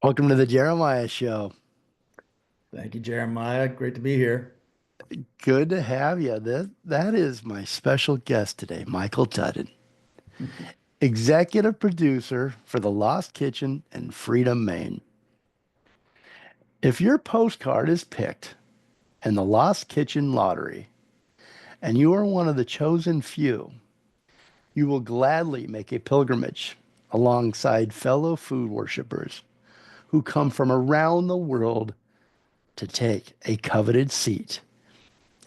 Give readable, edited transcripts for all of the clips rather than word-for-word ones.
Welcome to the Jeremiah Show. Thank you, Jeremiah. Great to be here. Good to have you. That is my special guest today, Michael Dutton, executive producer for The Lost Kitchen in Freedom, Maine. If your postcard is picked in the Lost Kitchen lottery and you are one of the chosen few, you will gladly make a pilgrimage alongside fellow food worshipers who come from around the world to take a coveted seat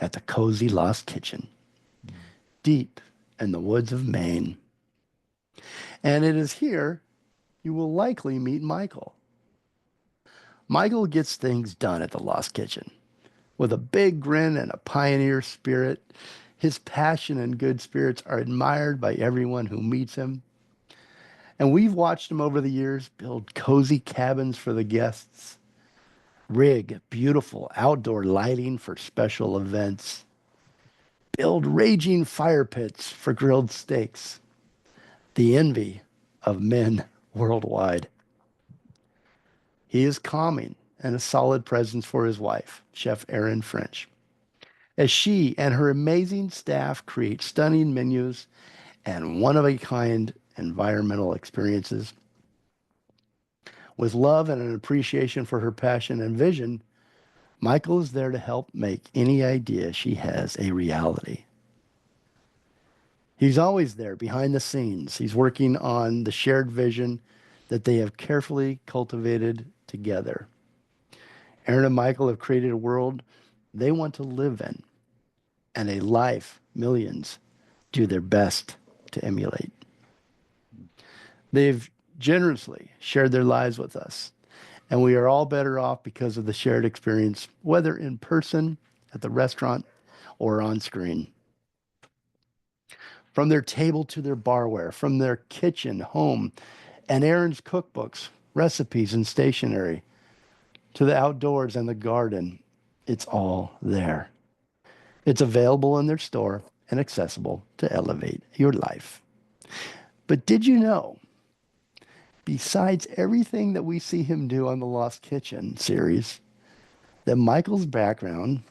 at the cozy Lost Kitchen deep in the woods of Maine. And it is here you will likely meet Michael. Michael gets things done at the Lost Kitchen. With a big grin and a pioneer spirit, his passion and good spirits are admired by everyone who meets him. And we've watched him over the years build cozy cabins for the guests, rig beautiful outdoor lighting for special events, build raging fire pits for grilled steaks, the envy of men worldwide. He is calming and a solid presence for his wife, Chef Erin French, as she and her amazing staff create stunning menus and one of a kind environmental experiences. With love and an appreciation for her passion and vision, Michael is there to help make any idea she has a reality. He's always there behind the scenes. He's working on the shared vision that they have carefully cultivated together. Aaron and Michael have created a world they want to live in and a life millions do their best to emulate. They've generously shared their lives with us, and we are all better off because of the shared experience, whether in person, at the restaurant, or on screen. From their table to their barware, from their kitchen, home, and Aaron's cookbooks, recipes, and stationery, to the outdoors and the garden, it's all there. It's available in their store and accessible to elevate your life. But did you know, besides everything that we see him do on the Lost Kitchen series, that Michael's background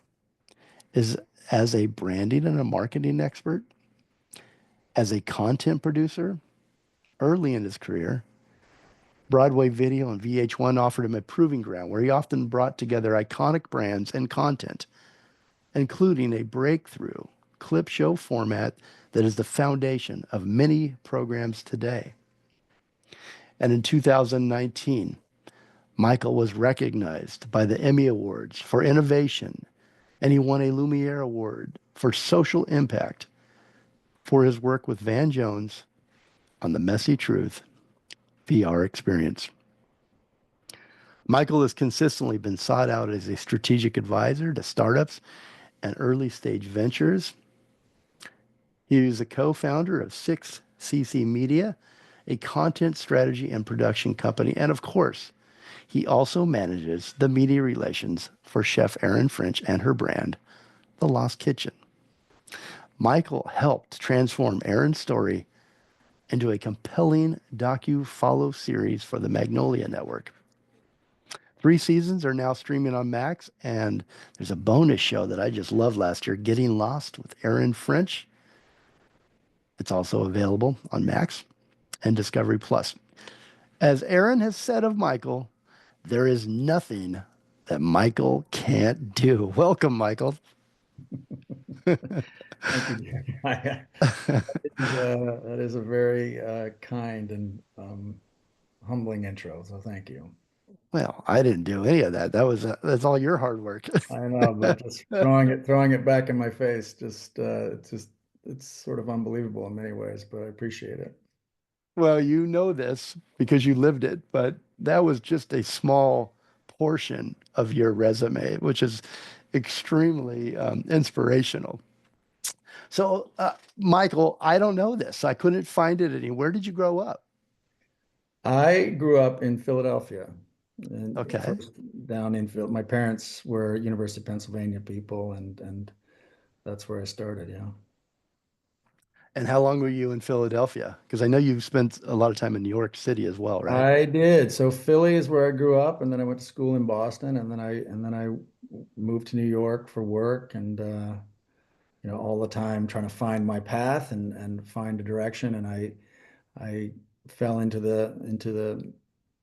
is as a branding and a marketing expert, as a content producer early in his career? Broadway Video and VH1 offered him a proving ground where he often brought together iconic brands and content, including a breakthrough clip show format that is the foundation of many programs today. And in 2019, Michael was recognized by the Emmy Awards for innovation, and he won a Lumiere Award for social impact for his work with Van Jones on the Messy Truth VR experience. Michael has consistently been sought out as a strategic advisor to startups and early stage ventures. He is a co-founder of 6CC Media, a content strategy and production company. And of course, he also manages the media relations for Chef Erin French and her brand, The Lost Kitchen. Michael helped transform Erin's story into a compelling docu-follow series for the Magnolia Network. 3 seasons are now streaming on Max, and there's a bonus show that I just loved last year, Getting Lost with Erin French. It's also available on Max and Discovery Plus. As Erin has said of Michael, there is nothing that Michael can't do. Welcome, Michael. Thank you, Jeremiah. That is a very kind and humbling intro, so thank you. Well, I didn't do any of that. That's all your hard work. I know, but just throwing it back in my face, it's sort of unbelievable in many ways, but I appreciate it. Well, you know this because you lived it, but that was just a small portion of your resume, which is extremely inspirational. So, Michael, I don't know this. I couldn't find it anywhere. Where did you grow up? I grew up in Philadelphia, and Okay. first down in Phil. My parents were University of Pennsylvania people, and that's where I started. Yeah. And how long were you in Philadelphia? Because I know you've spent a lot of time in New York City as well, right? I did. So Philly is where I grew up, and then I went to school in Boston, and then I moved to New York for work, and all the time trying to find my path and find a direction. And I fell into the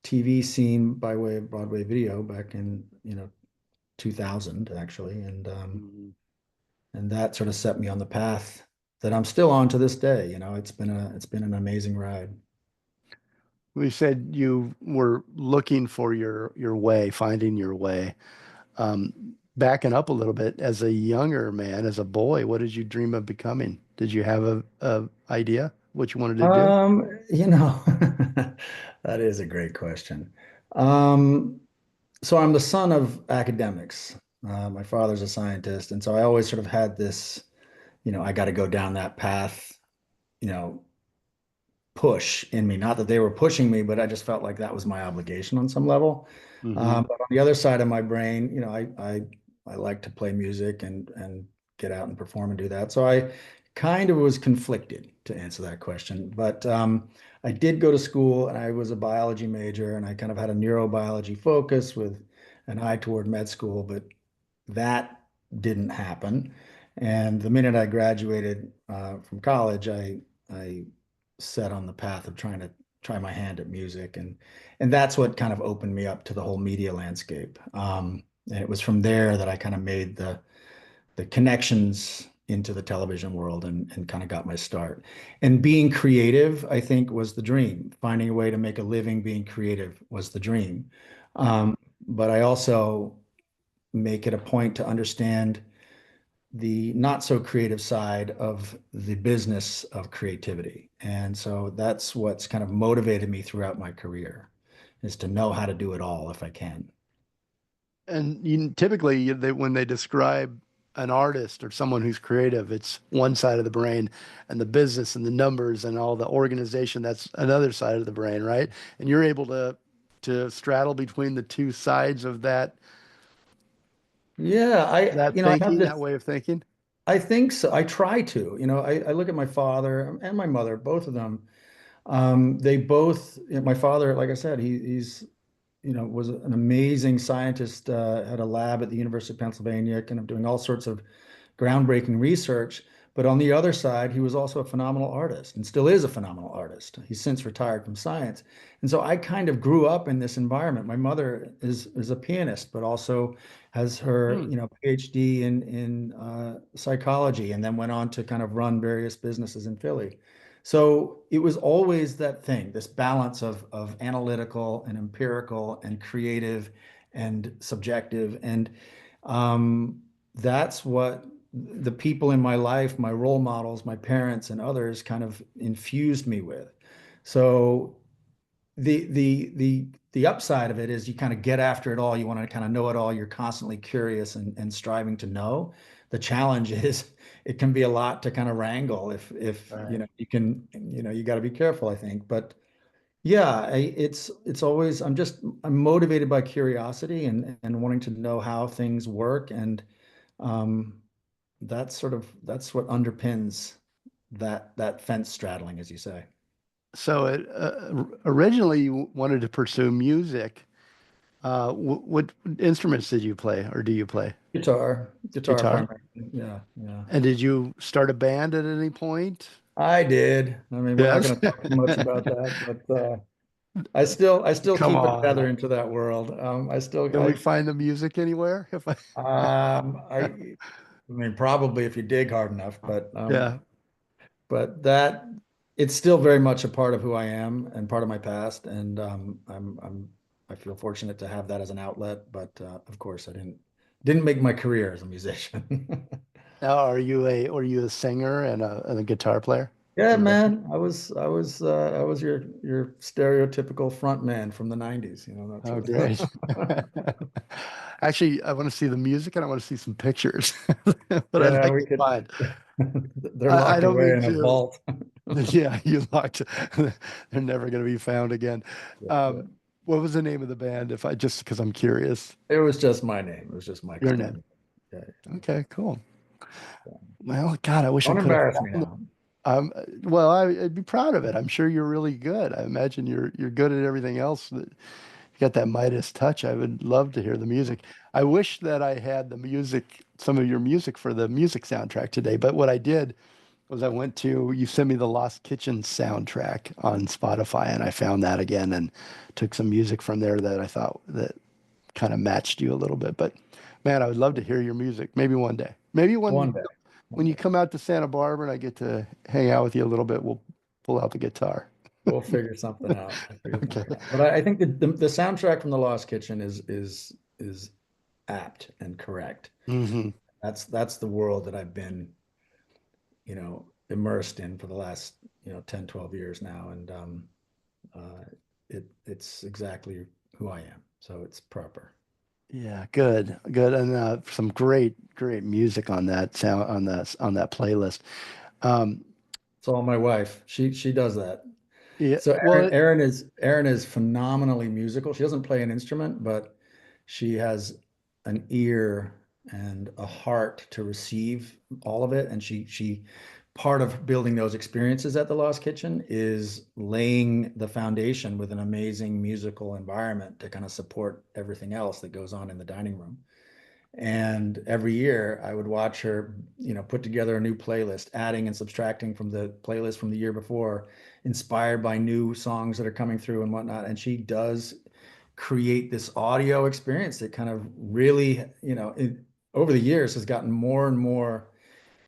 TV scene by way of Broadway video back in 2000 actually, Mhm. and that sort of set me on the path that I'm still on to this day. It's been an amazing ride. We said you were looking for your way, finding your way. Backing up a little bit, as a younger man, as a boy, what did you dream of becoming? Did you have a idea what you wanted to do? You know, that is a great question. Um, so I'm the son of academics. My father's a scientist, and so I always sort of had this, I got to go down that path, you know, push in me. Not that they were pushing me, but I just felt like that was my obligation on some level. Hmm. But on the other side of my brain, I like to play music and get out and perform and do that. So I kind of was conflicted to answer that question. But I did go to school and I was a biology major and I kind of had a neurobiology focus with an eye toward med school, but that didn't happen. And the minute I graduated from college, I set on the path of trying to try my hand at music, and that's what kind of opened me up to the whole media landscape. And it was from there that I kind of made the connections into the television world and kind of got my start. And being creative, I think, was the dream. Finding a way to make a living being creative was the dream. But I also make it a point to understand the not so creative side of the business of creativity. And so that's what's kind of motivated me throughout my career is to know how to do it all if I can. And typically, when they describe an artist or someone who's creative, it's one side of the brain, and the business and the numbers and all the organization, that's another side of the brain, right? And you're able to straddle between the two sides of Yeah, that I have thinking, that this, way of thinking. I think so. I try to, I look at my father and my mother, both of them. They both, my father, like I said, he's was an amazing scientist, had a lab at the University of Pennsylvania, kind of doing all sorts of groundbreaking research. But on the other side, he was also a phenomenal artist and still is a phenomenal artist. He's since retired from science. And so I kind of grew up in this environment. My mother is a pianist, but also has her, Hmm. PhD in psychology, and then went on to kind of run various businesses in Philly. So it was always that thing, this balance of analytical and empirical and creative and subjective. And that's what the people in my life, my role models, my parents and others kind of infused me with. So the upside of it is you kind of get after it all. You want to kind of know it all. You're constantly curious and striving to know. The challenge is it can be a lot to kind of wrangle if Right. you can, you got to be careful, I think. But yeah, it's always I'm motivated by curiosity and wanting to know how things work, and um that's what underpins that fence straddling, as you say. So originally you wanted to pursue music. What instruments did you play, or do you play? Guitar Guitar? primarily. Yeah, yeah. And did you start a band at any point? I did. I mean, we're not Yes. going to talk too much about that, but I still Come keep a on. tether into that world. Can we find the music anywhere? If I, I mean, probably if you dig hard enough, yeah. but that it's still very much a part of who I am and part of my past, and I feel fortunate to have that as an outlet. But of course, I didn't make my career as a musician. Now, are you a singer and a guitar player? Yeah, In addition? man, I was your stereotypical front man from the '90s. That's Oh, great. what. Actually, I want to see the music and I want to see some pictures, but I'd Yeah, like we to could. find. They're I locked don't away mean in a to. vault. Yeah, you locked. They're never going to be found again. Yeah, yeah. Um, what was the name of the band? If I just because I'm curious. It was just my name. It was just Your Michael. name. Yeah, Okay, cool. yeah. Well, God, I wish I Don't could have embarrass me found now. Well, I'd be proud of it. I'm sure you're really good. I imagine you're good at everything else. That you got that Midas touch. I would love to hear the music. I wish that I had the music, some of your music for the music soundtrack today. But what I did was I went to, you sent me the Lost Kitchen soundtrack on Spotify, and I found that again and took some music from there that I thought that kind of matched you a little bit. But man, I would love to hear your music. Maybe one day. Maybe One day, when one you day. come out to Santa Barbara and I get to hang out with you a little bit, we'll pull out the guitar. We'll figure something out. We'll figure Okay. something out. But I think the soundtrack from The Lost Kitchen is apt and correct. Hmm. That's the world that I've been, immersed in for the last, 10, 12 years now. And it's exactly who I am. So it's proper. Yeah, good, good, and some great music on that sound on that playlist. Um, It's all my wife. She does that. yeah, So well, Erin is phenomenally musical. She doesn't play an instrument, but she has an ear and a heart to receive all of it. And she part of building those experiences at the Lost Kitchen is laying the foundation with an amazing musical environment to kind of support everything else that goes on in the dining room. And every year I would watch her, put together a new playlist, adding and subtracting from the playlist from the year before, inspired by new songs that are coming through and whatnot. And she does create this audio experience that kind of really, over the years has gotten more and more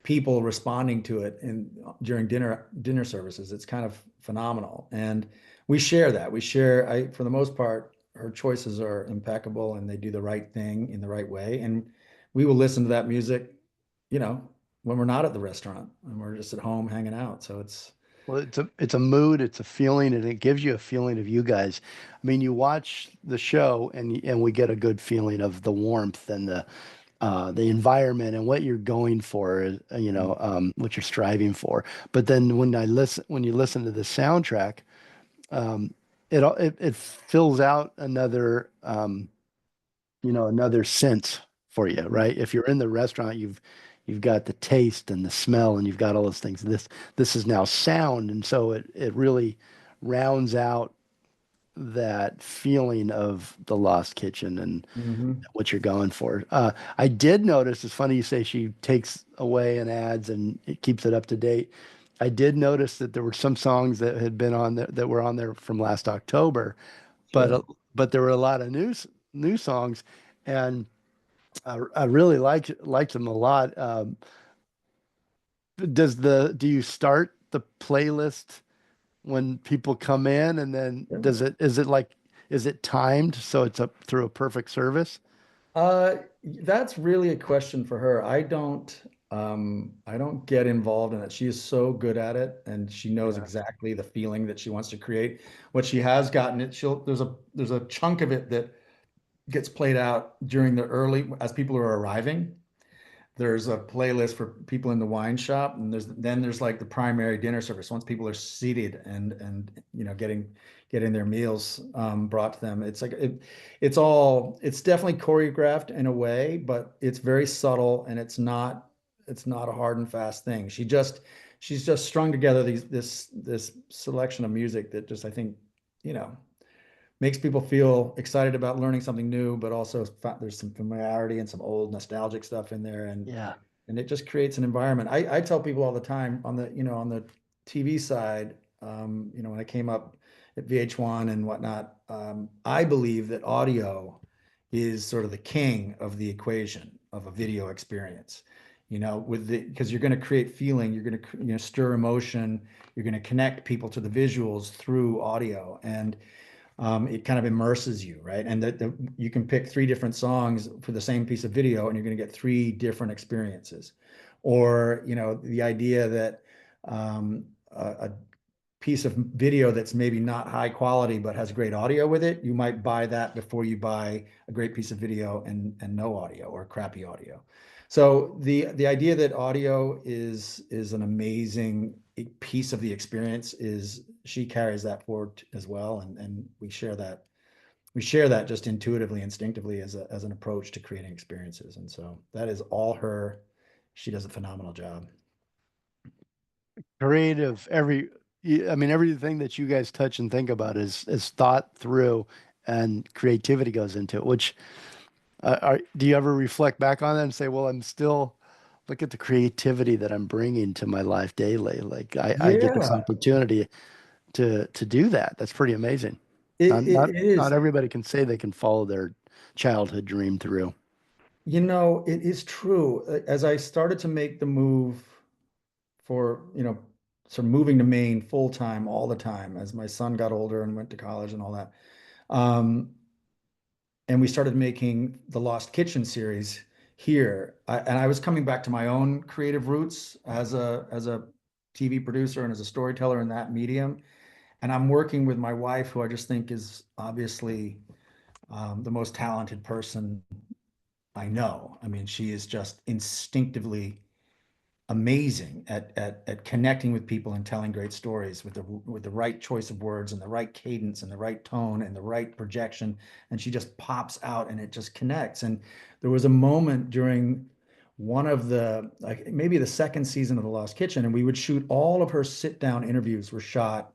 people responding to it in during dinner services. It's kind of phenomenal. And we share that. We share, for the most part, her choices are impeccable and they do the right thing in the right way. And we will listen to that music, you know, when we're not at the restaurant and we're just at home hanging out. So it's a mood, it's a feeling, and it gives you a feeling of you guys. I mean, you watch the show and we get a good feeling of the warmth and the environment and what you're going for, what you're striving for. But then when you listen to the soundtrack, um, it fills out another sense for you, right? If you're in the restaurant, you've got the taste and the smell, and you've got all those things. This is now sound, and so it really rounds out that feeling of the Lost Kitchen and Mhm. what you're going for. I did notice, it's funny you say she takes away and adds and it keeps it up to date. I did notice that there were some songs that had been on there that were on there from last October, but Sure. but there were a lot of new songs, and I really liked them a lot. Do you start the playlist when people come in, and then is it timed so it's up through a perfect service? That's really a question for her. I don't get involved in it. She is so good at it and she knows Yeah. exactly the feeling that she wants to create. What she has gotten it, there's a chunk of it that gets played out during the early as people are arriving. There's a playlist for people in the wine shop, and there's like the primary dinner service once people are seated and getting their meals brought to them. It's definitely choreographed in a way, but it's very subtle and it's not a hard and fast thing. She's just strung together this selection of music that just I think you know makes people feel excited about learning something new, but also there's some familiarity and some old nostalgic stuff in there, and Yeah. and it just creates an environment. I tell people all the time on the TV side, when I came up at VH1 and whatnot, I believe that audio is sort of the king of the equation of a video experience. Because you're going to create feeling, you're going to stir emotion, you're going to connect people to the visuals through audio, and it kind of immerses you, right? And that you can pick three different songs for the same piece of video, and you're going to get three different experiences. Or, the idea that a piece of video that's maybe not high quality but has great audio with it, you might buy that before you buy a great piece of video and no audio or crappy audio. So the idea that audio is an amazing piece of the experience is she carries that forward as well, and we share that just intuitively, instinctively as an approach to creating experiences. And so that is all her. She does a phenomenal job. creative. I mean, everything that you guys touch and think about is thought through, and creativity goes into it. Which do you ever reflect back on that and say, well, I'm still look at the creativity that I'm bringing to my life daily. Like I get this Yeah, opportunity to do that. That's pretty amazing. it, Not it, not it not is. everybody can say they can follow their childhood dream through. It is true. As I started to make the move for, sort of moving to Maine full time all the time as my son got older and went to college and all that. Um, and we started making the Lost Kitchen series here. And I was coming back to my own creative roots as a TV producer and as a storyteller in that medium. And I'm working with my wife, who I just think is obviously the most talented person I know. I mean, she is just instinctively amazing at connecting with people and telling great stories with the right choice of words and the right cadence and the right tone and the right projection. And she just pops out and it just connects. And there was a moment during one of the like maybe the second season of The Lost Kitchen, and we would shoot all of her sit down interviews were shot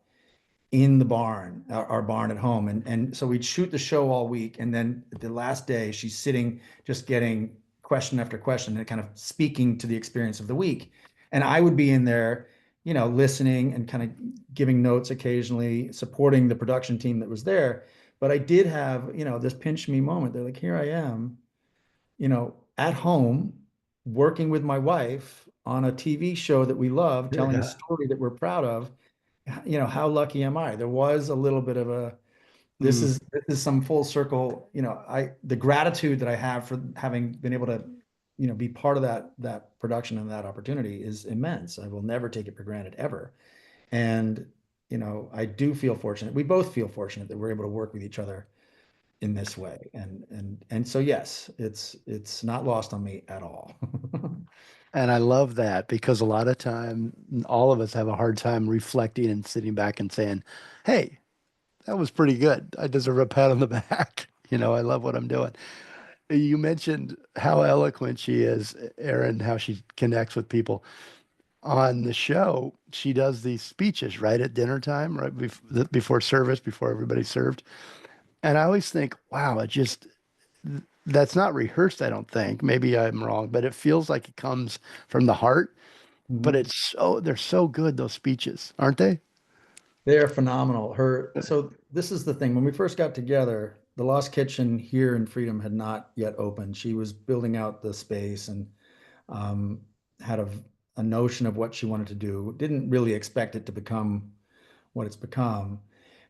in the barn, our barn at home. And so we'd shoot the show all week. And then the last day, she's sitting just getting question after question and kind of speaking to the experience of the week. And I would be in there, listening and kind of giving notes occasionally, supporting the production team that was there. But I did have, this pinch me moment. They're like, here I am, at home, working with my wife on a TV show that we love, telling a Yeah. story that we're proud of. How lucky am I? There was a little bit of a this Mm. is this is some full circle, the gratitude that I have for having been able to, be part of that production and that opportunity is immense. I will never take it for granted ever. And, I do feel fortunate. We both feel fortunate that we're able to work with each other in this way. And so yes, it's not lost on me at all. And I love that because a lot of time, all of us have a hard time reflecting and sitting back and saying, "Hey, that was pretty good. I deserve a pat on the back." I love what I'm doing. You mentioned how eloquent she is, Erin, how she connects with people. On the show, she does these speeches right at dinner time, right before service, before everybody's served. And I always think, wow, that's not rehearsed, I don't think. Maybe I'm wrong, but it feels like it comes from the heart. But Mhm. they're so good, those speeches, aren't they? They're phenomenal. So this is the thing. When we first got together, the Lost Kitchen here in Freedom had not yet opened. She was building out the space and um, had a notion of what she wanted to do. Didn't really expect it to become what it's become,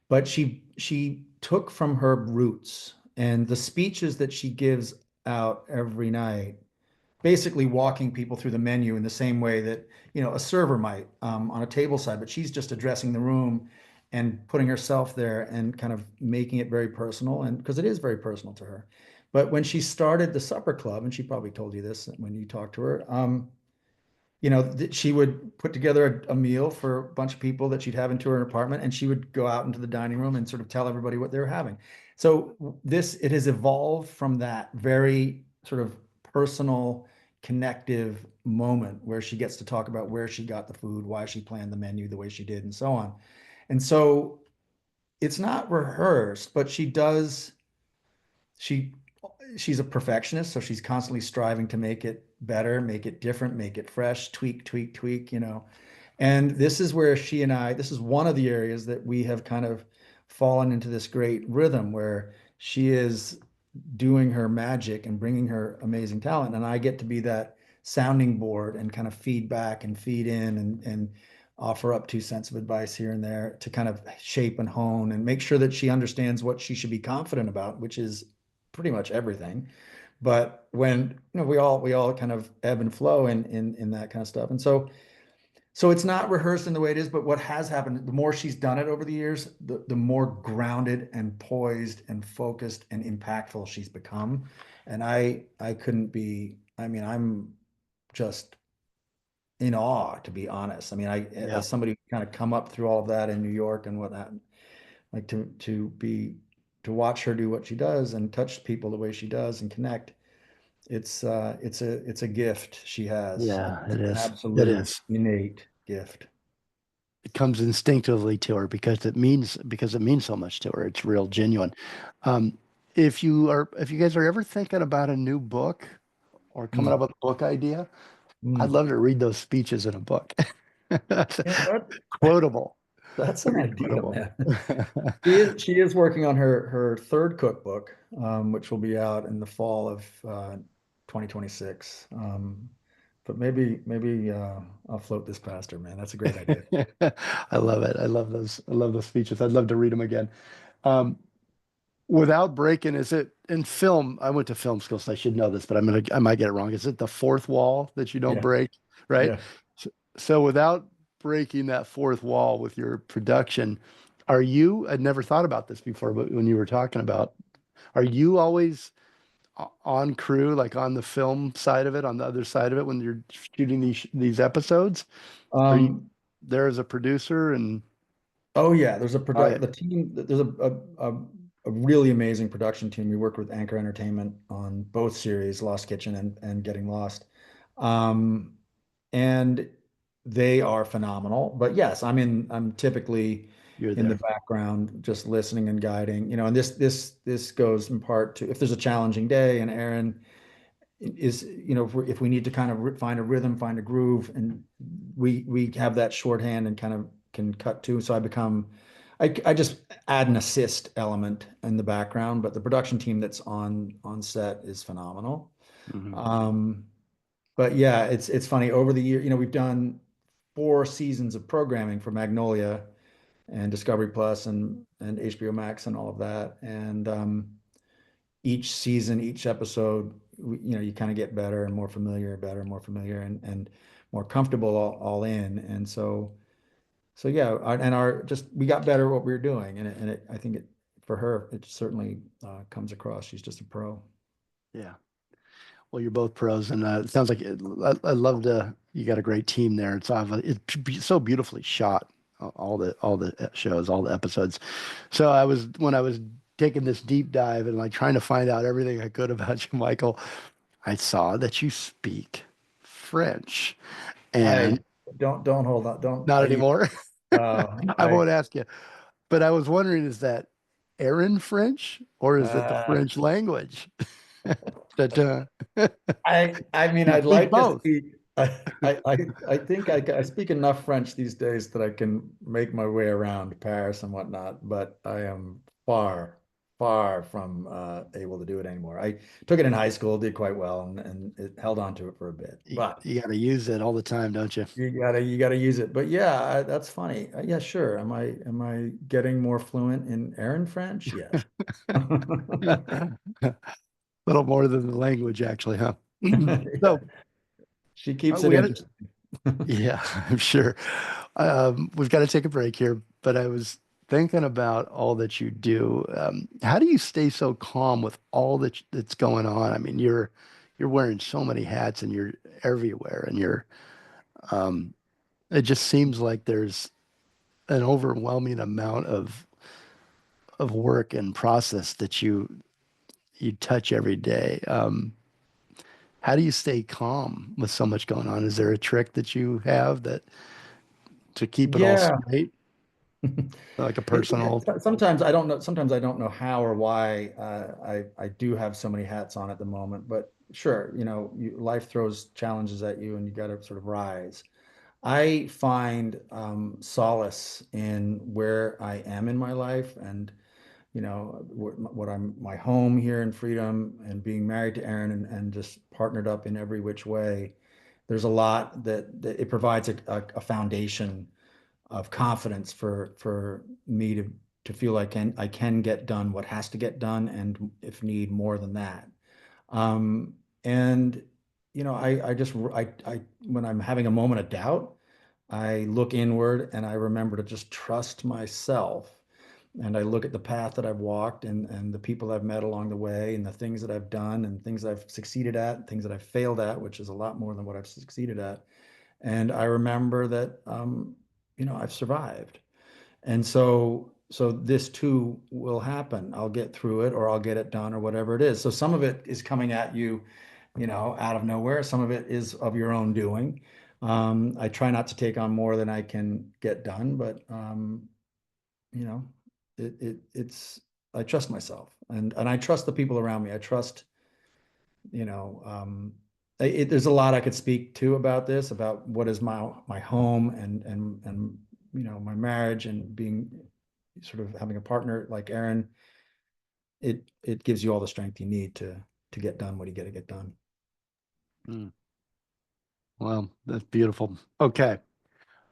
but she took from her roots and the speeches that she gives out every night, basically walking people through the menu in the same way that a server might on a table side, but she's just addressing the room and putting herself there and kind of making it very personal, and because it is very personal to her. But when she started the supper club, and she probably told you this when you talked to her, she would put together a meal for a bunch of people that she'd have into her apartment, and she would go out into the dining room and sort of tell everybody what they were having. So it has evolved from that very sort of personal, connective moment where she gets to talk about where she got the food, why she planned the menu the way she did, and so on. And so it's not rehearsed, but she she's a perfectionist, so she's constantly striving to make it better, make it different, make it fresh, tweak, tweak, tweak. And this is where this is one of the areas that we have kind of fallen into this great rhythm where she is doing her magic and bringing her amazing talent. And I get to be that sounding board and kind of feed back and feed in and offer up 2 cents of advice here and there to kind of shape and hone and make sure that she understands what she should be confident about, which is pretty much everything. But when we all kind of ebb and flow in that kind of stuff. And so it's not rehearsed in the way it is, but what has happened, the more she's done it over the years, the more grounded and poised and focused and impactful she's become. And I couldn't be, I mean, I'm just in awe, to be honest. I mean, Yeah. as somebody who kind of come up through all of that in New York and whatnot, like to watch her do what she does and touch people the way she does and connect, it's a gift she has. Yeah, it It's an is. It absolute is. innate gift. it comes instinctively to her because it means so much to her. It's real genuine. Um, if you guys are ever thinking about a new book or coming Mm, up with a book idea, I'd mm. love to read those speeches in a book. That's You know what? quotable. That's an Very idea, quotable. man. She is working on her third cookbook, which will be out in the fall of 2026. But maybe I'll float this past her, man. That's a great idea. I love it. I love those. I love those speeches. I'd love to read them again. Um, Without breaking, is it in film? I went to film school, so I should know this, but I might get it wrong. Is it the fourth wall that you don't Yeah, break, right? yeah. So without breaking that fourth wall with your production, I'd never thought about this before, but when you were talking about, are you always on crew, like on the film side of it, on the other side of it when you're shooting these episodes? Are you Um, there as a producer and Oh yeah, I the team. There's a really amazing production team. We work with Anchor Entertainment on both series, Lost Kitchen and Getting Lost, um, and they are phenomenal. But yes, I'm typically you're in the there? background, just listening and guiding. And this goes in part to if there's a challenging day, and Erin is, if we need to kind of find a rhythm, find a groove, and we have that shorthand and kind of can cut to. So I just add an assist element in the background, but the production team that's on set is phenomenal. Hmm. Um, but yeah, it's funny over the year, we've done 4 seasons of programming for Magnolia and Discovery Plus and HBO Max and all of that. And each season, each episode, you kind of get better and more familiar, better and more familiar, and more comfortable all in. And so yeah, and our just we got better at what we were doing, I think for her it certainly comes across. She's just a pro. Yeah. Well, you're both pros, and it sounds like I love you got a great team there. It's so beautifully shot, all the shows, all the episodes. So when I was taking this deep dive and like trying to find out everything I could about you, Michael, I saw that you speak French, I and don't hold on, don't not I? anymore. I I won't ask you, but I was wondering, is that Erin French or is it the uh, French language? That I mean, you I'd speak like to both. speak. I think I speak enough French these days that I can make my way around Paris and whatnot, but I am far, far from able to do it anymore. I took it in high school, did quite well, and it held on to it for a bit. But You got to use it all the time, don't you? you gotta use it. But yeah, that's funny. Yeah, sure. Am I getting more fluent in Erin French? Yes. A little more than the language, actually, huh? Yeah, So she keeps it we got to, interesting. yeah, I'm sure. We've got to take a break here, but I was thinking about all that you do. How do you stay so calm with all that's going on? I mean, you're wearing so many hats and you're everywhere, and um, it just seems like there's an overwhelming amount of work and process that you touch every day. How do you stay calm with so much going on? Is there a trick that you have that to keep it all Yeah. straight, like a personal? Sometimes I don't know. Sometimes I don't know how or why I do have so many hats on at the moment. But sure, life throws challenges at you, and you got to sort of rise. I find solace in where I am in my life, and what I'm my home here in Freedom, and being married to Erin, and just partnered up in every which way. There's a lot that it provides a foundation of confidence for me to feel I can get done what has to get done, and if need more than that. And I just I when I'm having a moment of doubt, I look inward and I remember to just trust myself. And I look at the path that I've walked, and the people I've met along the way, and the things that I've done, and things I've succeeded at, things that I've failed at, which is a lot more than what I've succeeded at. And I remember that I've survived. And so this too will happen. I'll get through it, or I'll get it done, or whatever it is. So some of it is coming at you, out of nowhere. Some of it is of your own doing. I try not to take on more than I can get done, but you know, it's I trust myself and I trust the people around me. I trust, you know, there's a lot I could speak to about this, about what is my home and you know, my marriage and being sort of having a partner like Erin. It gives you all the strength you need to get done what you got to get done. Mm. Well, that's beautiful. Okay.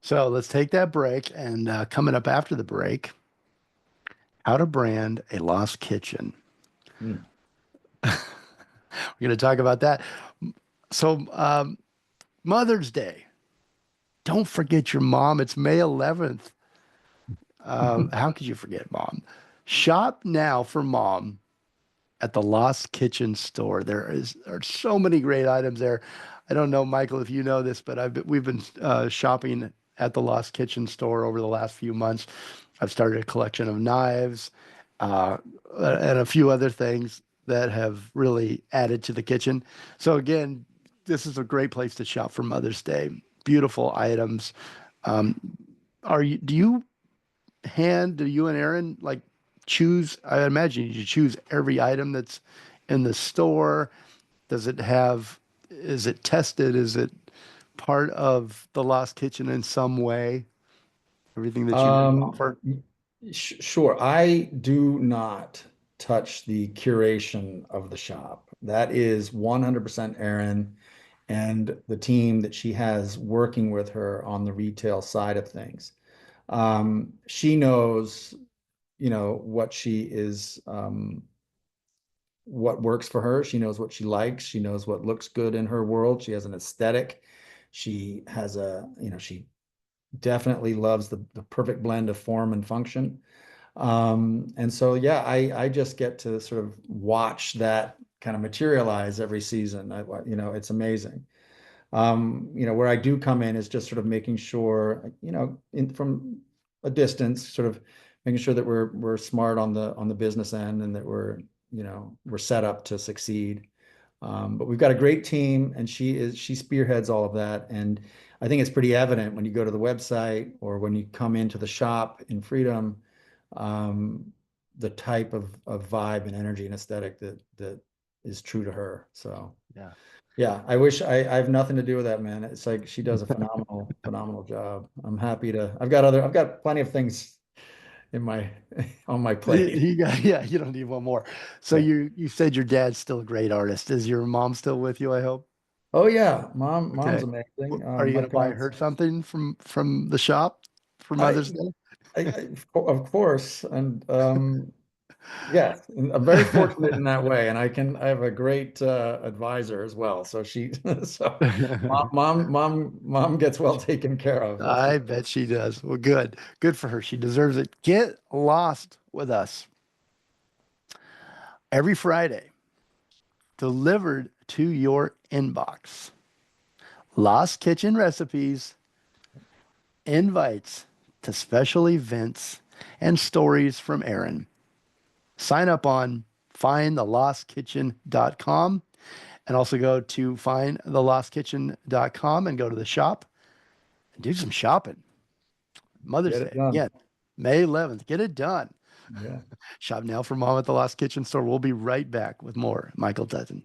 So let's take that break. And coming up after the break, how to brand a lost kitchen. Mm. We're going to talk about that. So, Mother's Day. Don't forget your mom. It's May 11th. How could you forget mom? Shop now for mom at the Lost Kitchen store. There are so many great items there. I don't know, Michael, if you know this, but we've been shopping at the Lost Kitchen store over the last few months. I've started a collection of knives uh, and a few other things that have really added to the kitchen. So again, this is a great place to shop for Mother's Day. Beautiful items. Um, do you do you and Aaron like choose? I imagine you choose every item that's in the store. Does it have, is it tested? Is it part of the Lost Kitchen in some way? Everything that you guys Um, offer? sure. I do not touch the curation of the shop. That is 100% Erin and the team that she has working with her on the retail side of things. She knows, you know, what she is, what works for her. She knows what she likes. She knows what looks good in her world. She has an aesthetic. She has a, you know, she definitely loves the perfect blend of form and function. And so, yeah, I just get to sort of watch that kind of materialize every season. You know, it's amazing. You know, where I do come in is just sort of making sure, you know, from a distance, sort of making sure that we're smart on the business end and that you know, we're set up to succeed. But we've got a great team, and she spearheads all of that. And I think it's pretty evident when you go to the website or when you come into the shop in Freedom, um, the type of vibe and energy and aesthetic that is true to her. So. Yeah. Yeah, I have nothing to do with that, man. It's like she does a phenomenal job. I've got plenty of things in my on my plate. Yeah, you don't need one more. So Yeah. you said your dad's still a great artist. Is your mom still with you, I hope? Oh yeah, mom's Okay. amazing. Are you My gonna buy parents, her something from the shop for I, Mother's Day? of course, and yes, and I'm very fortunate in that way, and I have a great advisor as well. So she, so mom gets well taken care of. That's for I bet she does. Well, good. Good for her. She deserves it. Get lost with us every Friday, delivered to your inbox. Lost Kitchen recipes, invites to special events, and stories from Erin. Sign up on findthelostkitchen.com and also go to findthelostkitchen.com and go to the shop and do some shopping. Mother's Get it Day, done. again, May 11th. Get it done. Yeah. Shop now for Mom at the Lost Kitchen store. We'll be right back with more Michael Dutton.